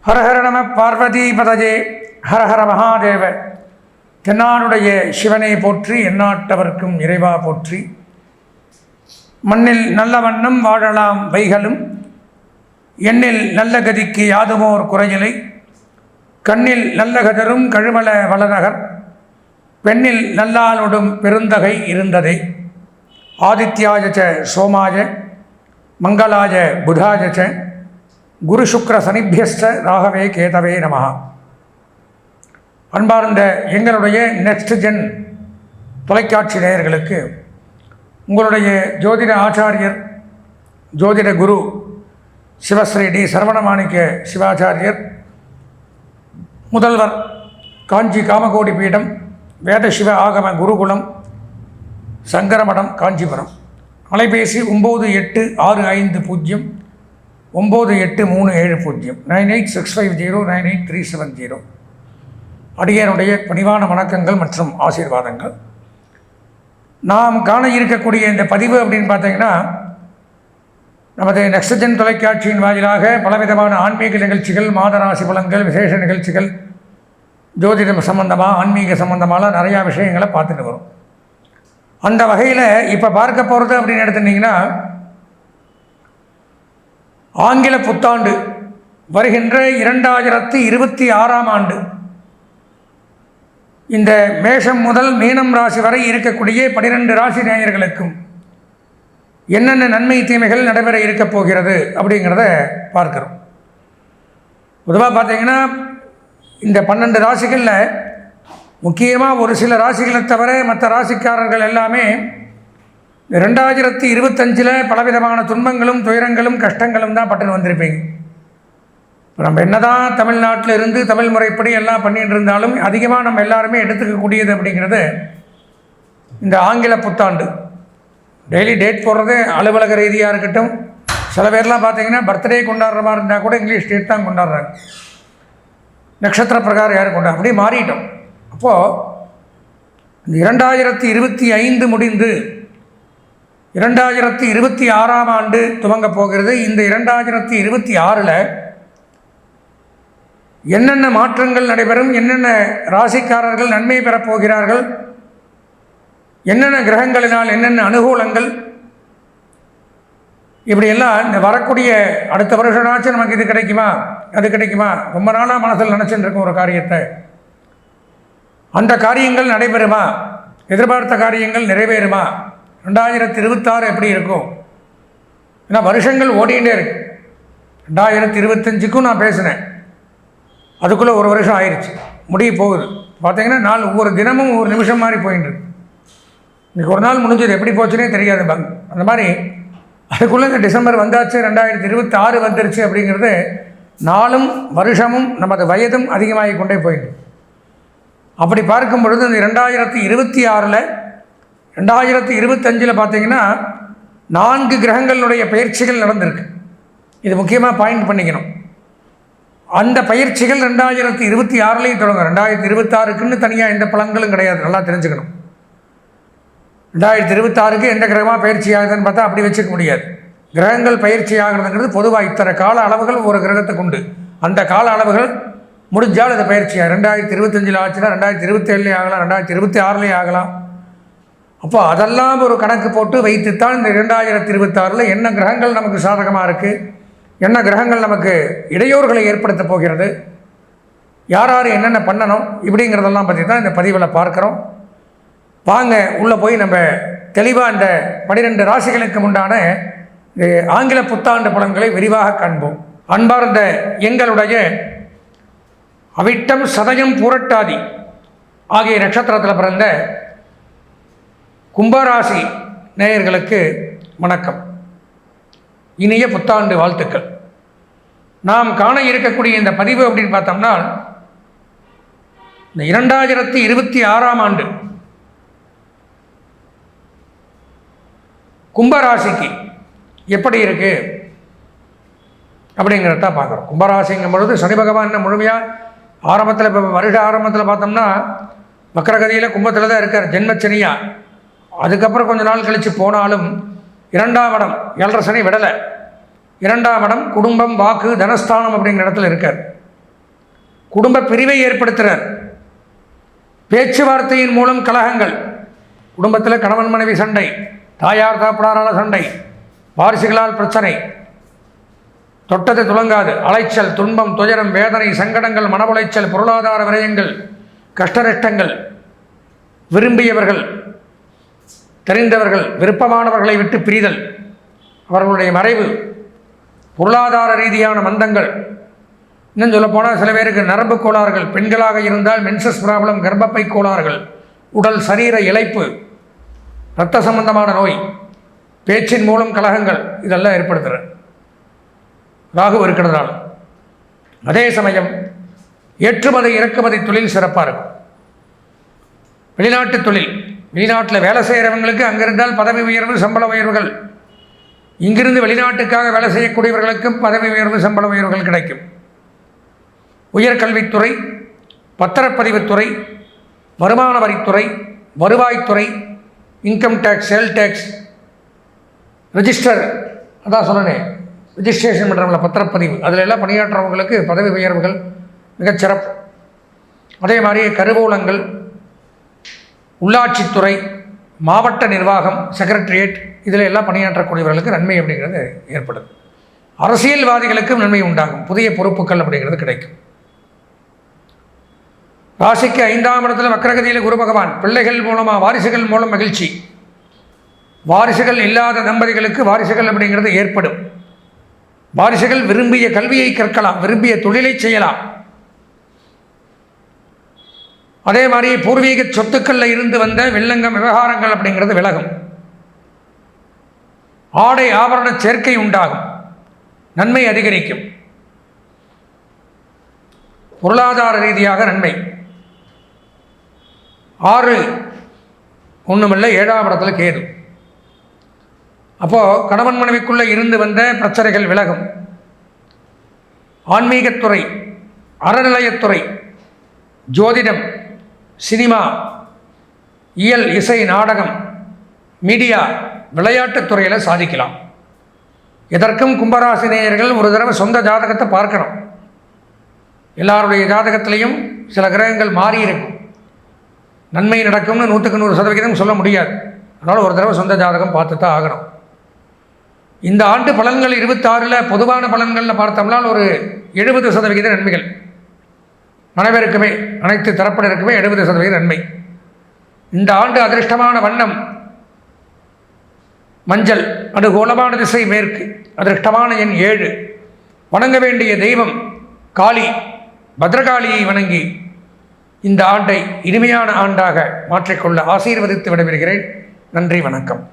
ஹரஹர நம பார்வதி பதஜே ஹரஹர மகாதேவ. தென்னாடுடைய சிவனை போற்றி, எந்நாட்டவர்க்கும் இறைவா போற்றி. மண்ணில் நல்ல வண்ணம் வாழலாம் வைகளும், எண்ணில் நல்ல கதிக்கு யாதுமோர் குறையிலை. கண்ணில் நல்ல கதரும் கழுமல வளநகர், பெண்ணில் நல்லாளொடும் பெருந்தகை இருந்ததே. ஆதித்யாய சோமாய மங்களாய புதாய குரு சுக்ர சனிபியஸ்ட ராகவே கேதவே நமஹ. அன்பார்ந்த எங்களுடைய நெக்ஸ்ட் ஜென் தொலைக்காட்சி நேயர்களுக்கு உங்களுடைய ஜோதிட ஆச்சாரியர், ஜோதிட குரு சிவஸ்ரீ டி சரவணமாணிக்க சிவாச்சாரியர், முதல்வர் காஞ்சி காமகோடி பீடம், வேத சிவ ஆகம குருகுலம், சங்கரமடம், காஞ்சிபுரம். அலைபேசி 9865098370 9865098370. அடியனுடைய பணிவான வணக்கங்கள் மற்றும் ஆசீர்வாதங்கள். நாம் காண இருக்கக்கூடிய இந்த பதிவு அப்படின்னு பார்த்தீங்கன்னா, நமது நெக்ஸ்ட் ஜென் தொலைக்காட்சியின் வாயிலாக பலவிதமான ஆன்மீக நிகழ்ச்சிகள், மாதராசி பலன்கள், விசேஷ நிகழ்ச்சிகள், ஜோதிடம் சம்பந்தமாக, ஆன்மீக சம்பந்தமாக நிறையா விஷயங்களை பார்த்துட்டு வரும். அந்த வகையில் இப்போ பார்க்க போகிறது அப்படின்னு எடுத்துட்டிங்கன்னா, ஆங்கில புத்தாண்டு வருகின்ற 2026ஆம் ஆண்டு இந்த மேஷம் முதல் மீனம் ராசி வரை இருக்கக்கூடிய 12 ராசி நேயர்களுக்கும் என்னென்ன நன்மை தீமைகள் நடைபெற இருக்க போகிறது அப்படிங்கிறத பார்க்குறோம். பொதுவாக பார்த்தீங்கன்னா, இந்த 12 ராசிகளில் முக்கியமாக ஒரு சில ராசிகளை தவிர மற்ற ராசிக்காரர்கள் எல்லாமே 2025 பலவிதமான துன்பங்களும் துயரங்களும் கஷ்டங்களும் தான் பட்டுன்னு வந்திருப்பீங்க. இப்போ நம்ம என்ன தான் தமிழ்நாட்டில் இருந்து தமிழ் முறைப்படி எல்லாம் பண்ணிகிட்டு இருந்தாலும் அதிகமாக நம்ம எல்லாருமே எடுத்துக்கக்கூடியது அப்படிங்கிறது இந்த ஆங்கில புத்தாண்டு. டெய்லி டேட் போடுறது அலுவலக ரீதியாக இருக்கட்டும், சில பேர்லாம் பார்த்தீங்கன்னா பர்த்டே கொண்டாடுற மாதிரி இருந்தால் கூட இங்கிலீஷ் டேட் தான் கொண்டாடுறாங்க. நட்சத்திர பிரகாரம் யாரும் கொண்டாடு அப்படியே மாறிட்டோம். அப்போது இந்த 2025 முடிந்து 2026ஆம் ஆண்டு துவங்கப் போகிறது. இந்த 2026 என்னென்ன மாற்றங்கள் நடைபெறும், என்னென்ன ராசிக்காரர்கள் நன்மை பெறப்போகிறார்கள், என்னென்ன கிரகங்களினால் என்னென்ன அனுகூலங்கள், இப்படியெல்லாம் இந்த வரக்கூடிய அடுத்த வருஷனாச்சும் நமக்கு இது கிடைக்குமா அது கிடைக்குமா, ரொம்ப நாளாக மனசில் நினச்சிட்டு இருக்கும் ஒரு காரியத்தை, அந்த காரியங்கள் நடைபெறுமா, எதிர்பார்த்த காரியங்கள் நிறைவேறுமா, 2026 எப்படி இருக்கும்? ஏன்னா வருஷங்கள் ஓடிகிட்டே இருக்கு. 2025க்கும் நான் பேசினேன், அதுக்குள்ளே ஒரு வருஷம் ஆயிடுச்சு, முடிய போகுது. பார்த்தீங்கன்னா ஒவ்வொரு தினமும் ஒவ்வொரு நிமிஷம் மாதிரி போயிட்டு இருக்கு. இன்றைக்கி ஒரு நாள் முடிஞ்சது, எப்படி போச்சுன்னே தெரியாது பங்க். அந்த மாதிரி அதுக்குள்ளே இந்த டிசம்பர் வந்தாச்சு, 2026 வந்துருச்சு அப்படிங்கிறது நாளும் வருஷமும் நமது வயதும் அதிகமாகி கொண்டே போயிட்டு. அப்படி பார்க்கும் பொழுது இந்த 2026 2025 பார்த்தீங்கன்னா 4 கிரகங்களுடைய பயிற்சிகள் நடந்திருக்கு. இது முக்கியமாக பாயிண்ட் பண்ணிக்கணும். அந்த பயிற்சிகள் 2026 தொடங்கும். 2026க்குன்னு தனியாக எந்த பலன்களும் கிடையாது, நல்லா தெரிஞ்சுக்கணும். 2026க்கு எந்த கிரகமாக பயிற்சி ஆகுதுன்னு பார்த்தா அப்படி வச்சுக்க முடியாது. கிரகங்கள் பயிற்சி ஆகிறதுங்கிறது பொதுவாக இத்தனை கால அளவுகள் ஒரு கிரகத்துக்கு உண்டு. அந்த கால அளவுகள் முடிஞ்சால் அது பயிற்சியாக 2025 ஆச்சுன்னா 2027 ஆகலாம், 2026 ஆகலாம். அப்போ அதெல்லாம் ஒரு கணக்கு போட்டு வைத்துத்தான் இந்த 2026 என்ன கிரகங்கள் நமக்கு சாதகமாக இருக்குது, என்ன கிரகங்கள் நமக்கு இடையூறுகளை ஏற்படுத்த போகிறது, யார் யார் என்னென்ன பண்ணணும், இப்படிங்கிறதெல்லாம் பற்றி தான் இந்த பதிவில் பார்க்குறோம். வாங்க உள்ளே போய் நம்ம தெளிவாக இந்த 12 ராசிகளுக்கு உண்டான ஆங்கில புத்தாண்டு பலன்களை விரிவாக காண்போம். அன்பார்ந்த எங்களுடைய அவிட்டம், சதயம், பூரட்டாதி ஆகிய நட்சத்திரத்தில் பிறந்த கும்பராசி நேயர்களுக்கு வணக்கம், இனிய புத்தாண்டு வாழ்த்துக்கள். நாம் காண இருக்கக்கூடிய இந்த பதிவு அப்படின்னு பார்த்தோம்னா, இந்த 2026ஆம் ஆண்டு கும்பராசிக்கு எப்படி இருக்குது அப்படிங்கிறத பார்க்குறோம். கும்பராசிங்கும் பொழுது சனி பகவான் முழுமையாக ஆரம்பத்தில், இப்போ வருட ஆரம்பத்தில் பார்த்தோம்னா வக்கரகதியில் கும்பத்தில் தான் இருக்கார், ஜென்மச்சனியாக. அதுக்கப்புறம் கொஞ்ச நாள் கழித்து போனாலும் 2ஆம் இடம் 7.5 சனி விடலை. 2ஆம் இடம் குடும்பம், வாக்கு, தனஸ்தானம் அப்படிங்கிற இடத்துல இருக்கார். குடும்ப பிரிவை ஏற்படுத்துகிறார். பேச்சுவார்த்தையின் மூலம் கலகங்கள், குடும்பத்தில் கணவன் மனைவி சண்டை, தாயார் தாப்பனாரால் சண்டை, வாரிசுகளால் பிரச்சனை, தொட்டது துளங்காது, அலைச்சல், துன்பம், துயரம், வேதனை, சங்கடங்கள், மன உளைச்சல், பொருளாதார விரயங்கள், கஷ்டநஷ்டங்கள், விரும்பியவர்கள், தெரிந்தவர்கள், விருப்பமானவர்களை விட்டு பிரிதல், அவர்களுடைய மறைவு, பொருளாதார ரீதியான மந்தங்கள், இன்னும் சொல்லப்போனால் சில பேருக்கு நரம்பு கோளாறுகள், பெண்களாக இருந்தால் மென்சஸ் ப்ராப்ளம், கர்ப்பப்பை கோளாறுகள், உடல் சரீர இழைப்பு, இரத்த சம்பந்தமான நோய், பேச்சின் மூலம் கலகங்கள், இதெல்லாம் ஏற்படுத்துகிற ராகு இருக்கிறதுனால. அதே சமயம் ஏற்றுமதி இறக்குமதி தொழில் சிறப்பாக இருக்கும். வெளிநாட்டு தொழில், வெளிநாட்டில் வேலை செய்கிறவங்களுக்கு அங்கே இருந்தால் பதவி உயர்வு, சம்பள உயர்வுகள், இங்கிருந்து வெளிநாட்டுக்காக வேலை செய்யக்கூடியவர்களுக்கும் பதவி உயர்வு, சம்பள உயர்வுகள் கிடைக்கும். உயர்கல்வித்துறை, பத்திரப்பதிவுத்துறை, வருமான வரித்துறை, வருவாய்த்துறை, income tax, sale tax, register, அதான் சொன்னேன் ரிஜிஸ்ட்ரேஷன் பண்ணுறவங்கள பத்திரப்பதிவு, அதில் எல்லாம் பணியாற்றுறவங்களுக்கு பதவி உயர்வுகள் மிகச்சிறப்பு. அதே மாதிரி கருவூலங்கள், உள்ளாட்சித்துறை, மாவட்ட நிர்வாகம், செக்ரட்டரியேட், இதில் எல்லாம் பணியாற்றக்கூடியவர்களுக்கு நன்மை அப்படிங்கிறது ஏற்படுது. அரசியல்வாதிகளுக்கும் நன்மை உண்டாகும், புதிய பொறுப்புகள் அப்படிங்கிறது கிடைக்கும். ராசிக்கு 5ஆம் இடத்துல வக்ரகதியில் குரு பகவான், பிள்ளைகள் மூலமாக வாரிசுகள் மூலம் மகிழ்ச்சி, வாரிசுகள் இல்லாத தம்பதிகளுக்கு வாரிசுகள் அப்படிங்கிறது ஏற்படும். வாரிசுகள் விரும்பிய கல்வியை கற்கலாம், விரும்பிய தொழிலை செய்யலாம். அதே மாதிரி பூர்வீக சொத்துக்களில் இருந்து வந்த வில்லங்கம் விவகாரங்கள் அப்படிங்கிறது விலகும். ஆடை ஆபரண சேர்க்கை உண்டாகும், நன்மை அதிகரிக்கும். பொருளாதார ரீதியாக நன்மை. 6 ஒன்றுமில்லை, 7ஆம் இடத்துல கேது. அப்போது கணவன் மனைவிக்குள்ளே இருந்து வந்த பிரச்சனைகள் விலகும். ஆன்மீகத்துறை, அறநிலையத்துறை, ஜோதிடம், சினிமா, இயல், இசை, நாடகம், மீடியா, விளையாட்டுத் துறையில் சாதிக்கலாம். இதற்கும் கும்பராசினியர்கள் ஒரு தடவை சொந்த ஜாதகத்தை பார்க்கணும். எல்லாருடைய ஜாதகத்திலையும் சில கிரகங்கள் மாறி இருக்கும். நன்மை நடக்கும்னு 100க்கு 100% சொல்ல முடியாது. அதனால் ஒரு தடவை சொந்த ஜாதகம் பார்த்து தான் ஆகணும். இந்த ஆண்டு பலன்கள் 26 பொதுவான பலன்களில் பார்த்தோம்னா ஒரு 70% நன்மைகள் அனைவருக்குமே, அனைத்து தரப்பினருக்குமே 70% நன்மை. இந்த ஆண்டு அதிர்ஷ்டமான வண்ணம் மஞ்சள், அனுகூலமான திசை மேற்கு, அதிர்ஷ்டமான எண் 7, வணங்க வேண்டிய தெய்வம் காளி, பத்ரகாளியை வணங்கி இந்த ஆண்டை இனிமையான ஆண்டாக மாற்றிக்கொள்ள ஆசீர்வதித்து விடைபெறுகிறேன். நன்றி, வணக்கம்.